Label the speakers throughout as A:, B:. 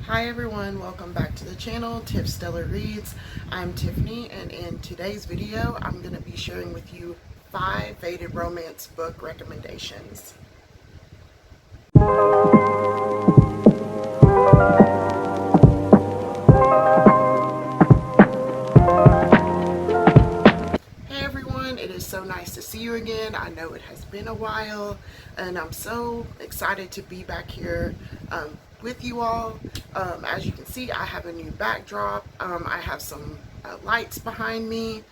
A: Hi everyone, welcome back to the channel, Tiff Stellar Reads. I'm Tiffany, and in today's video, I'm going to be sharing with you 5 faded romance book recommendations. Hey everyone, it is so nice to see you again. I know it has been a while, and I'm so excited to be back here with you all. As you can see, I have a new backdrop. I have some lights behind me,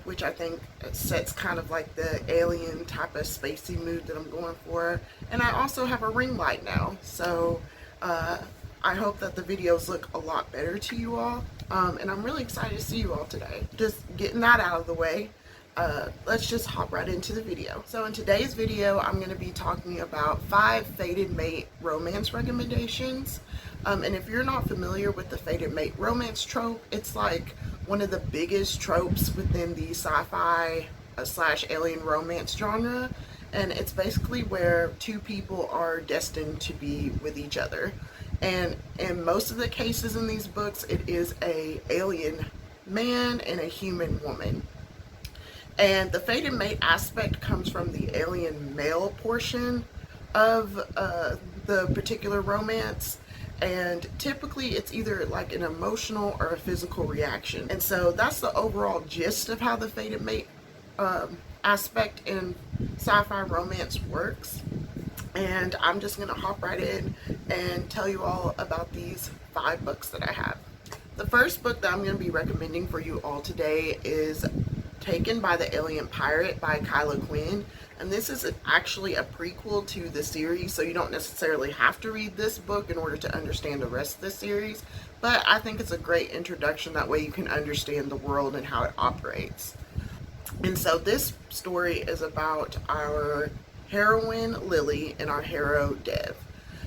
A: which I think sets kind of like the alien type of spacey mood that I'm going for. And I also have a ring light now, so I hope that the videos look a lot better to you all. And I'm really excited to see you all today. Just getting that out of the way. Let's just hop right into the video. So in today's video, I'm going to be talking about 5 fated mate romance recommendations. And if you're not familiar with the fated mate romance trope, it's like one of the biggest tropes within the sci-fi / alien romance genre. And it's basically where two people are destined to be with each other. And in most of the cases in these books, it is a alien man and a human woman. And the fated mate aspect comes from the alien male portion of the particular romance. And typically it's either like an emotional or a physical reaction. And so that's the overall gist of how the fated mate aspect in sci-fi romance works. And I'm just going to hop right in and tell you all about these 5 books that I have. The first book that I'm going to be recommending for you all today is Taken by the Alien Pirate by Kyla Quinn. And this is actually a prequel to the series, so you don't necessarily have to read this book in order to understand the rest of the series. But I think it's a great introduction, that way you can understand the world and how it operates. And so this story is about our heroine Lily and our hero Dev.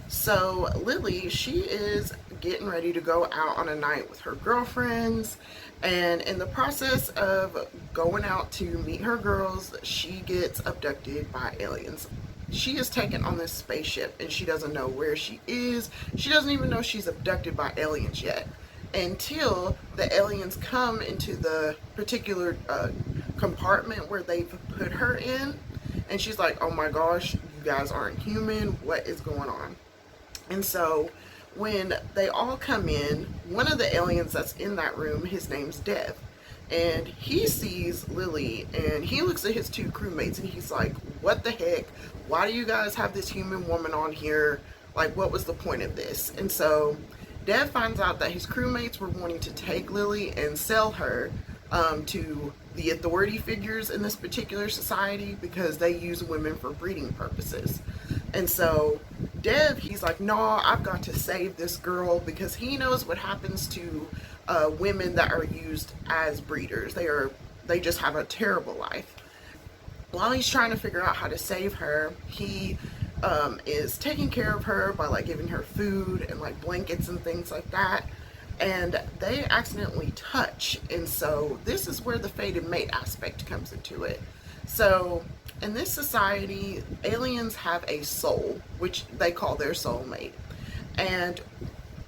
A: So Lily, she is getting ready to go out on a night with her girlfriends, and in the process of going out to meet her girls, she gets abducted by aliens. She is taken on this spaceship and she doesn't know where she is. She doesn't even know she's abducted by aliens yet, until the aliens come into the particular compartment where they've put her in, and she's like, oh my gosh, you guys aren't human, what is going on? And so when they all come in, one of the aliens that's in that room, his name's Dev, and he sees Lily and he looks at his 2 crewmates and he's like, what the heck, why do you guys have this human woman on here? Like, what was the point of this? And so Dev finds out that his crewmates were wanting to take Lily and sell her to the authority figures in this particular society because they use women for breeding purposes. And so Dev, he's like, no, I've got to save this girl, because he knows what happens to women that are used as breeders. They just have a terrible life. While he's trying to figure out how to save her, he is taking care of her by like giving her food and like blankets and things like that. And they accidentally touch, and so this is where the fated mate aspect comes into it. So in this society, aliens have a soul, which they call their soulmate. And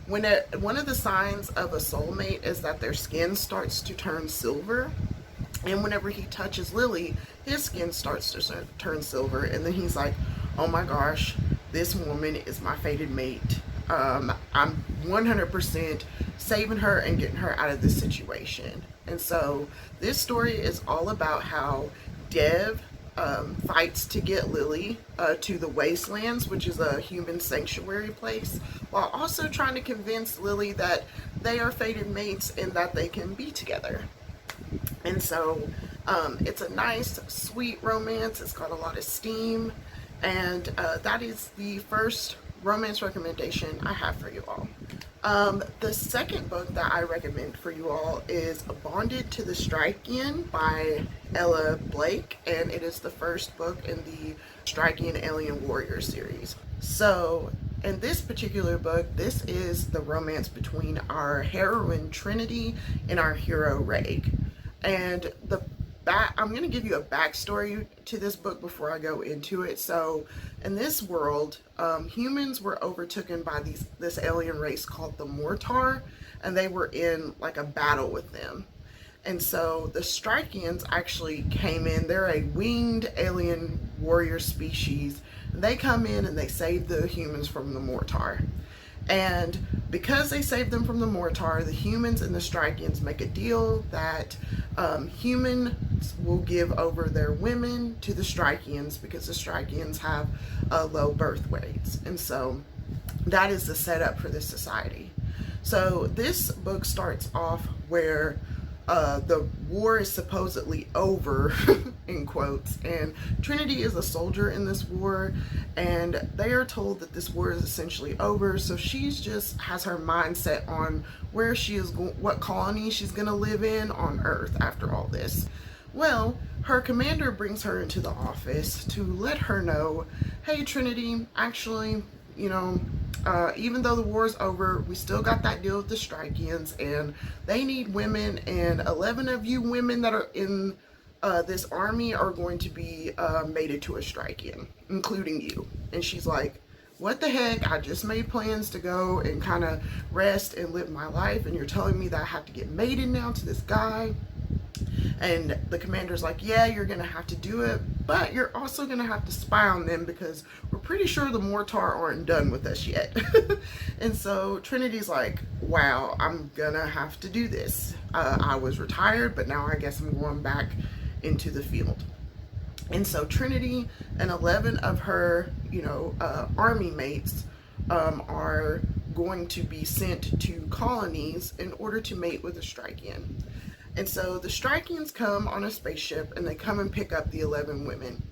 A: one of the signs of a soulmate is that their skin starts to turn silver. And whenever he touches Lily, his skin starts to turn silver. And then he's like, oh my gosh, this woman is my fated mate. I'm 100% saving her and getting her out of this situation. And so this story is all about how Dev fights to get Lily to the Wastelands, which is a human sanctuary place, while also trying to convince Lily that they are fated mates and that they can be together. And so it's a nice, sweet romance. It's got a lot of steam, and that is the first romance recommendation I have for you all. The second book that I recommend for you all is Bonded to the Stryxian by Ella Blake, and it is the first book in the Stryxian Alien Warrior series. So in this particular book, this is the romance between our heroine Trinity and our hero Reg. And I'm going to give you a backstory to this book before I go into it. So In this world, humans were overtaken by this alien race called the Mortar, and they were in like a battle with them. And so the Stryxians actually came in. They're a winged alien warrior species. They come in and they save the humans from the Mortar. And because they saved them from the Mortar, the humans and the Stryxians make a deal that humans will give over their women to the Stryxians because the Stryxians have low birth weights. And so that is the setup for this society. So this book starts off where the war is supposedly over, in quotes, and Trinity is a soldier in this war, and they are told that this war is essentially over, so she's just has her mindset on where she is, what colony she's going to live in on Earth after all this. Well, her commander brings her into the office to let her know, hey Trinity, actually, you know, even though the war is over, we still got that deal with the Stryxians, and they need women, and 11 of you women that are in this army are going to be mated to a Stryxian, including you. And she's like, what the heck? I just made plans to go and kind of rest and live my life, and you're telling me that I have to get mated now to this guy? And the commander's like, yeah, you're gonna have to do it, but you're also gonna have to spy on them because we're pretty sure the Mortar aren't done with us yet. And so Trinity's like, wow, I'm gonna have to do this. I was retired, but now I guess I'm going back into the field. And so Trinity and 11 of her, army mates are going to be sent to colonies in order to mate with a Stryxian. And so the Stryxians come on a spaceship and they come and pick up the 11 women.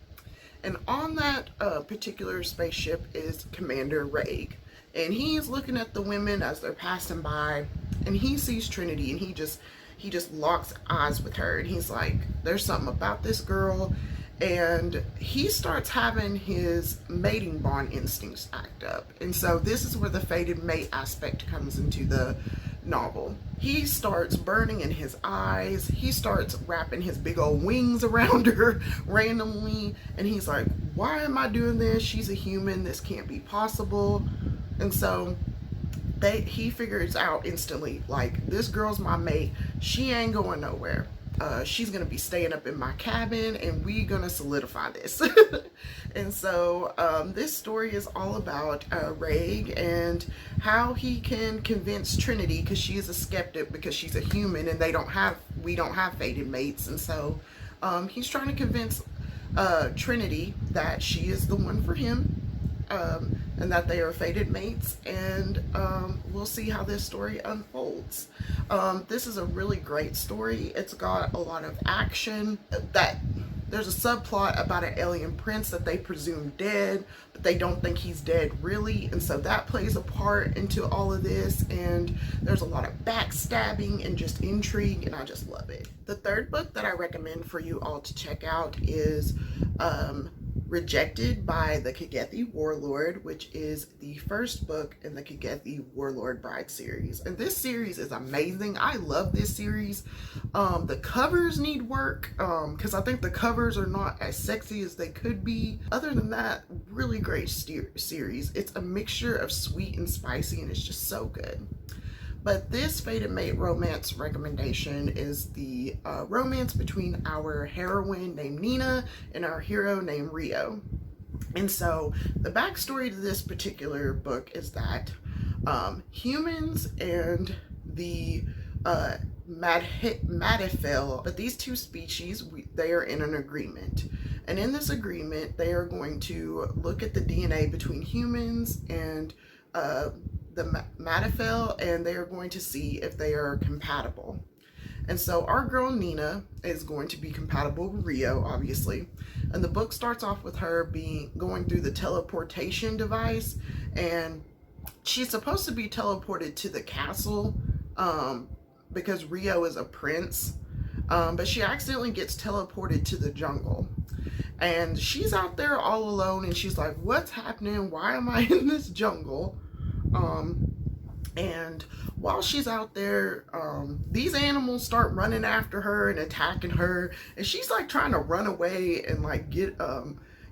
A: And on that particular spaceship is Commander Raig. And he's looking at the women as they're passing by, and he sees Trinity, and he just locks eyes with her, and he's like, there's something about this girl. And he starts having his mating bond instincts act up. And so this is where the fated mate aspect comes into the novel. He starts burning in his eyes. He starts wrapping his big old wings around her randomly. And he's like, why am I doing this? She's a human. This can't be possible. And so he figures out instantly, like, this girl's my mate. She ain't going nowhere. She's gonna be staying up in my cabin, and we gonna solidify this. And so this story is all about Raig and how he can convince Trinity, because she is a skeptic because she's a human and we don't have fated mates. And so he's trying to convince Trinity that she is the one for him, and that they are fated mates, and we'll see how this story unfolds. This is a really great story. It's got a lot of action. There's a subplot about an alien prince that they presume dead, but they don't think he's dead really, and so that plays a part into all of this, and there's a lot of backstabbing and just intrigue, and I just love it. The third book that I recommend for you all to check out is Rejected by the Kagethi Warlord, which is the first book in the Kagethi Warlord Bride series. And this series is amazing. I love this series. The covers need work because I think the covers are not as sexy as they could be. Other than that, really great series. It's a mixture of sweet and spicy, and it's just so good. But this fated mate romance recommendation is the romance between our heroine named Nina and our hero named Rio. And so the backstory to this particular book is that humans and the Madifel, but these two species, they are in an agreement. And in this agreement, they are going to look at the DNA between humans and the Madifel, and they are going to see if they are compatible. And so our girl Nina is going to be compatible with Rio, obviously. And the book starts off with her going through the teleportation device, and she's supposed to be teleported to the castle because Rio is a prince, but she accidentally gets teleported to the jungle. And she's out there all alone, and she's like, what's happening? Why am I in this jungle? And while she's out there, these animals start running after her and attacking her, and she's like trying to run away and like get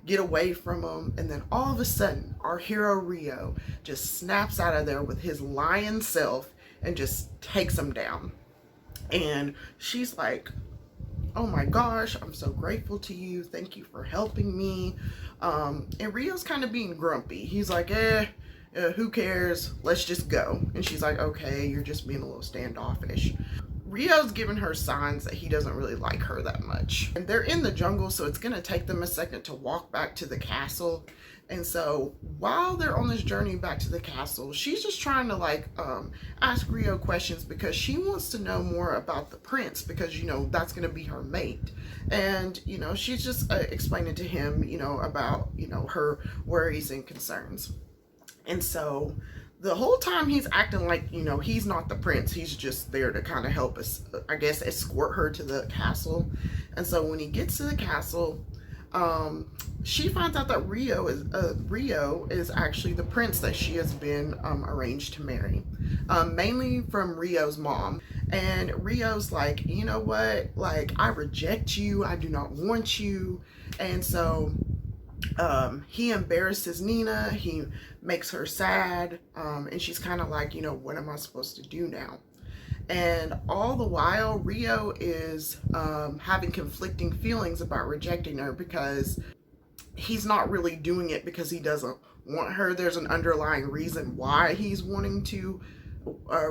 A: get away from him. And then all of a sudden, our hero Rio just snaps out of there with his lion self and just takes him down. And she's like, oh my gosh, I'm so grateful to you. Thank you for helping me. And Rio's kind of being grumpy. He's like, who cares? Let's just go. And she's like, okay, you're just being a little standoffish. Rio's giving her signs that he doesn't really like her that much. And they're in the jungle, so it's gonna take them a second to walk back to the castle. And so while they're on this journey back to the castle, she's just trying to like ask Rio questions because she wants to know more about the prince, because, you know, that's gonna be her mate. And, you know, she's just explaining to him, you know, about, you know, her worries and concerns. And so the whole time he's acting like, you know, he's not the prince. He's just there to kind of help us, I guess, escort her to the castle. And so when he gets to the castle, she finds out that Rio is actually the prince that she has been arranged to marry, mainly from Rio's mom. And Rio's like, you know what, like, I reject you, I do not want you. And so he embarrasses Nina, he makes her sad, and she's kind of like, you know, what am I supposed to do now? And all the while, Rio is having conflicting feelings about rejecting her, because he's not really doing it because he doesn't want her. There's an underlying reason why he's wanting to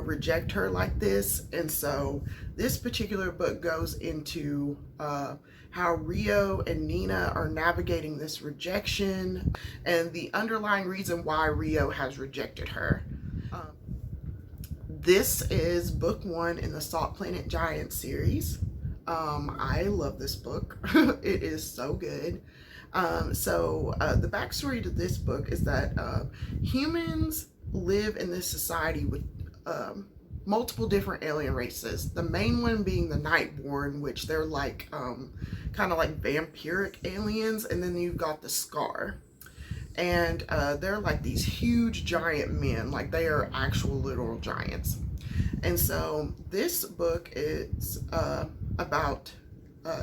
A: reject her like this. And so this particular book goes into how Rio and Nina are navigating this rejection and the underlying reason why Rio has rejected her. This is book 1 in the Salt Planet Giant series. I love this book. It is so good. The backstory to this book is that humans live in this society with multiple different alien races. The main one being the Nightborn, which they're like kind of like vampiric aliens, and then you've got the Scar. And they're like these huge giant men, like they are actual literal giants. And so this book is about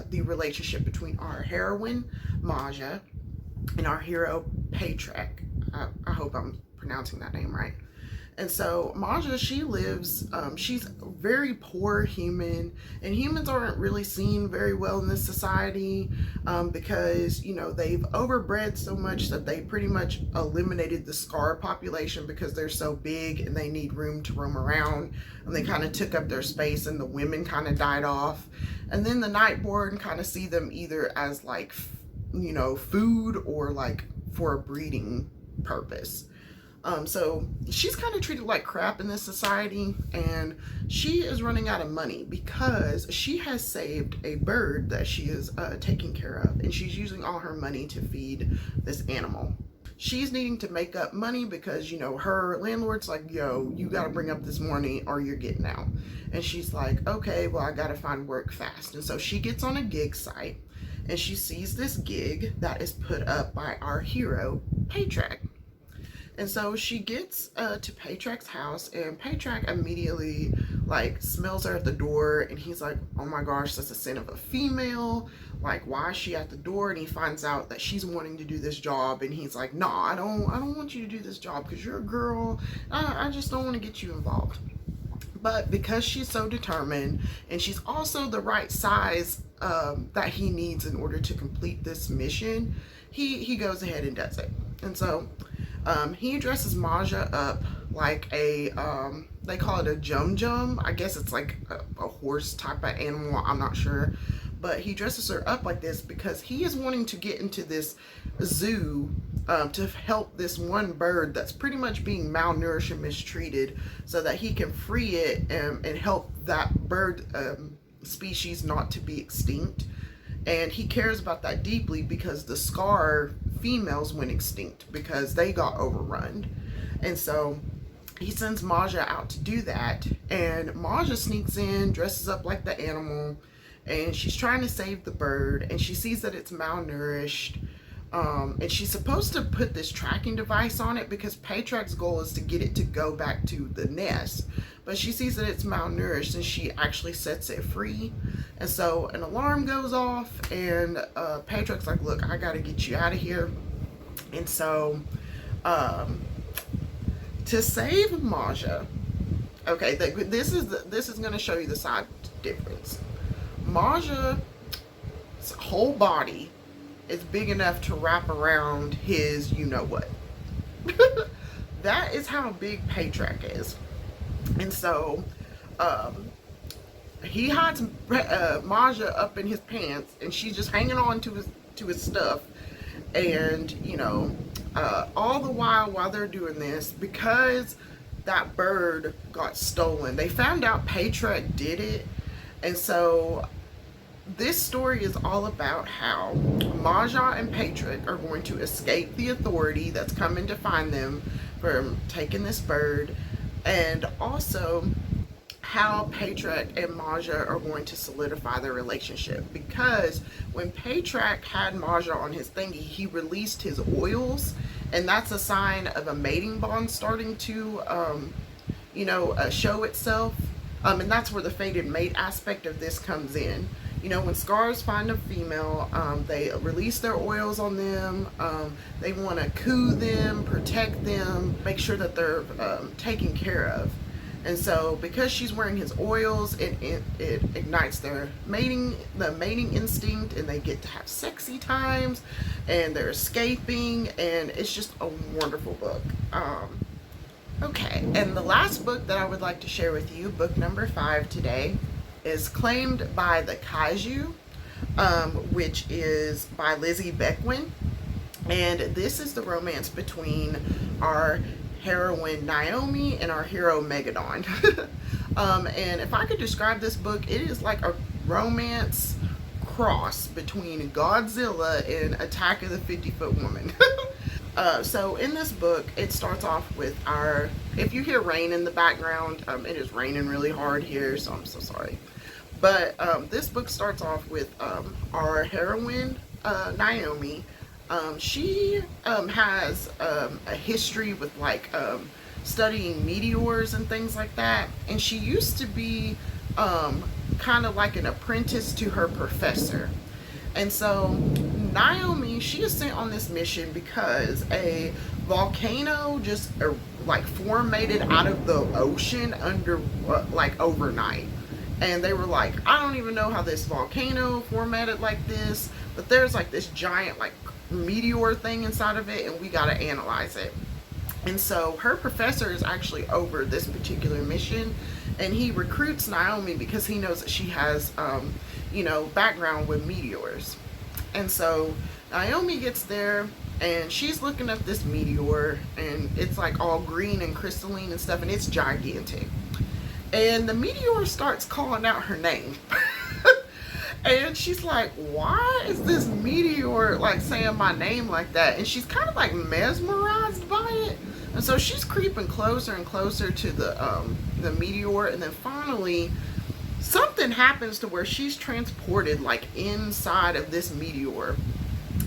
A: the relationship between our heroine Maja and our hero Paytrack. I hope I'm pronouncing that name right. And so Maja, she lives, she's a very poor human, and humans aren't really seen very well in this society because, you know, they've overbred so much that they pretty much eliminated the Scar population because they're so big and they need room to roam around, and they kind of took up their space, and the women kind of died off. And then the Nightborn kind of see them either as like, you know, food or like for a breeding purpose. So she's kind of treated like crap in this society, and she is running out of money because she has saved a bird that she is taking care of, and she's using all her money to feed this animal. She's needing to make up money because, you know, her landlord's like, yo, you got to bring up this money or you're getting out. And she's like, okay, well, I got to find work fast. And so she gets on a gig site, and she sees this gig that is put up by our hero, Paytrack. And so she gets to Paytrack's house, and Paytrack immediately like smells her at the door, and he's like, oh my gosh, that's the scent of a female. Like, why is she at the door? And he finds out that she's wanting to do this job, and he's like, no, I don't want you to do this job because you're a girl. I just don't want to get you involved. But because she's so determined, and she's also the right size that he needs in order to complete this mission, he goes ahead and does it. And so he dresses Maja up like a, they call it a jum-jum. I guess it's like a horse type of animal, I'm not sure. But he dresses her up like this because he is wanting to get into this zoo to help this one bird that's pretty much being malnourished and mistreated, so that he can free it and help that bird species not to be extinct. And he cares about that deeply because the Scar females went extinct because they got overrun. And so he sends Maja out to do that, and Maja sneaks in, dresses up like the animal, and she's trying to save the bird, and she sees that it's malnourished, And she's supposed to put this tracking device on it because Patrick's goal is to get it to go back to the nest. But she sees that it's malnourished and she actually sets it free. And so an alarm goes off and Patrick's like, look, I gotta get you out of here. And so to save Maja, okay, this is gonna show you the side difference. Maja's whole body is big enough to wrap around his you-know-what. That is how big Patrick is. And so, he hides Maja up in his pants, and she's just hanging on to his stuff. And, you know, all the while they're doing this, because that bird got stolen, they found out Patrick did it. And so this story is all about how Maja and Patrick are going to escape the authority that's coming to find them for taking this bird, and also how Patrick and Maja are going to solidify their relationship. Because when Patrick had Maja on his thingy, he released his oils, and that's a sign of a mating bond starting to, show itself. And that's where the fated mate aspect of this comes in. You know, when scars find a female, they release their oils on them. They want to coo them, protect them, make sure that they're taken care of. And so, because she's wearing his oils, it ignites the mating instinct, and they get to have sexy times, and they're escaping, and it's just a wonderful book. Okay, and the last book that I would like to share with you, book number 5 today, is Claimed by the Kaiju, which is by Lizzy Bequin. And this is the romance between our heroine Naomi and our hero Megadon. And if I could describe this book, it is like a romance cross between Godzilla and Attack of the 50-Foot Woman. So in this book, it starts off with if you hear rain in the background, it is raining really hard here, so I'm so sorry. But this book starts off with our heroine, Naomi. She has a history with studying meteors and things like that. And she used to be kind of like an apprentice to her professor. And so Naomi, she is sent on this mission because a volcano just formated out of the ocean overnight. And they were like, I don't even know how this volcano formatted like this, but there's this giant meteor thing inside of it, and we got to analyze it. And so her professor is actually over this particular mission, and he recruits Naomi because he knows that she has background with meteors. And so Naomi gets there, and she's looking at this meteor, and it's all green and crystalline and stuff, and it's gigantic. And the meteor starts calling out her name. And she's like, why is this meteor saying my name like that? And she's kind of mesmerized by it. And so she's creeping closer and closer to the meteor, and then finally something happens to where she's transported inside of this meteor.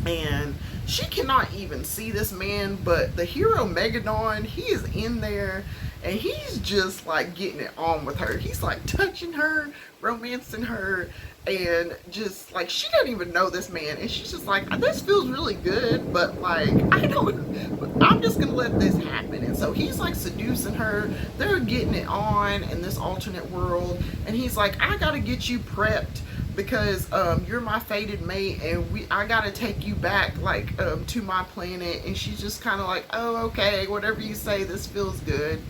A: And she cannot even see this man, but the hero Megadon, he is in there, and he's just getting it on with her. He's touching her, romancing her, and just she doesn't even know this man, and she's just this feels really good, but I'm just gonna let this happen. And so he's seducing her. They're getting it on in this alternate world, and he's like, I gotta get you prepped because you're my fated mate, and I gotta take you back to my planet. And she's just kind of oh, okay, whatever you say, this feels good.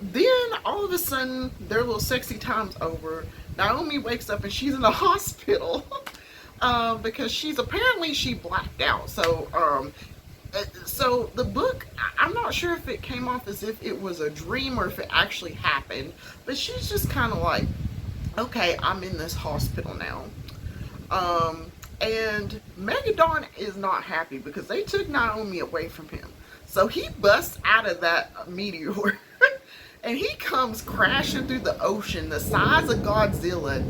A: Then all of a sudden their little sexy time's over. Naomi wakes up and she's in the hospital because she blacked out. So so the book, I'm not sure if it came off as if it was a dream or if it actually happened, but she's just kind of okay, I'm in this hospital now. And Megadon is not happy because they took Naomi away from him. So he busts out of that meteor and he comes crashing through the ocean the size of Godzilla,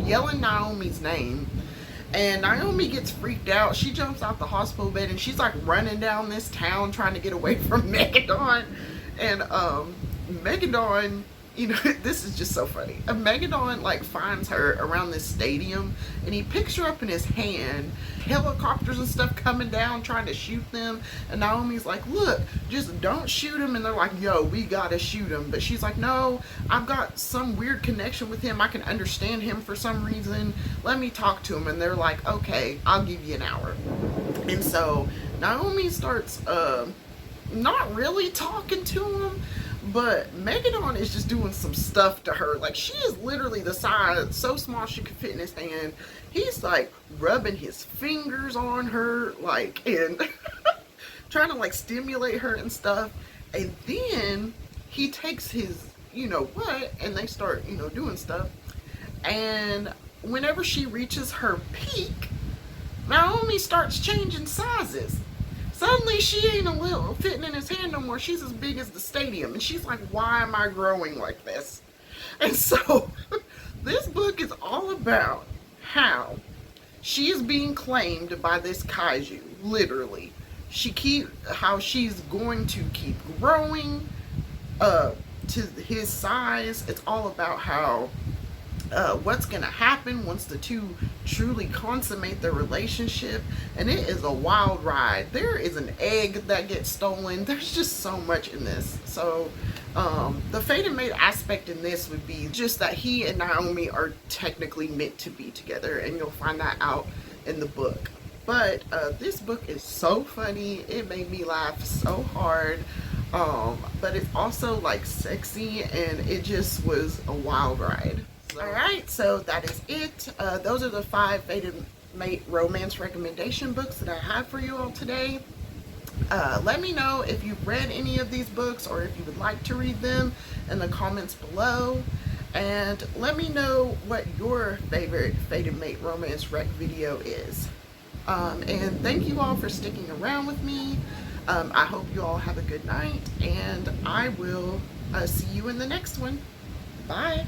A: yelling Naomi's name. And Naomi gets freaked out. She jumps out the hospital bed and she's like running down this town trying to get away from Megadon. And Megadon, you know, this is just so funny. Megadon like finds her around this stadium and he picks her up in his hand. Helicopters and stuff coming down trying to shoot them. And Naomi's like, look, just don't shoot him. And they're like, yo, we gotta shoot him. But she's like, no, I've got some weird connection with him. I can understand him for some reason. Let me talk to him. And they're like, okay, I'll give you an hour. And so Naomi starts not really talking to him, but Megadon is just doing some stuff to her. Like, she is literally the size, so small she could fit in his hand. He's like rubbing his fingers on her, like, and trying to like stimulate her and stuff. And then he takes his, you know what, and they start, you know, doing stuff. And whenever she reaches her peak, Naomi starts changing sizes. Suddenly she ain't a little fitting in his hand no more. She's as big as the stadium. And she's like, why am I growing like this? And so this book is all about how she is being claimed by this kaiju, literally. How she's going to keep growing to his size. It's all about how what's gonna happen once the two truly consummate their relationship. And it is a wild ride. There is an egg that gets stolen. There's just so much in this. So the fated mate aspect in this would be just that he and Naomi are technically meant to be together, and you'll find that out in the book. But this book is so funny. It made me laugh so hard. But it's also like sexy, and it just was a wild ride. Alright, so that is it. Those are the 5 fated mate romance recommendation books that I have for you all today. Let me know if you've read any of these books or if you would like to read them in the comments below. And let me know what your favorite fated mate romance rec video is. And thank you all for sticking around with me. I hope you all have a good night, and I will see you in the next one. Bye.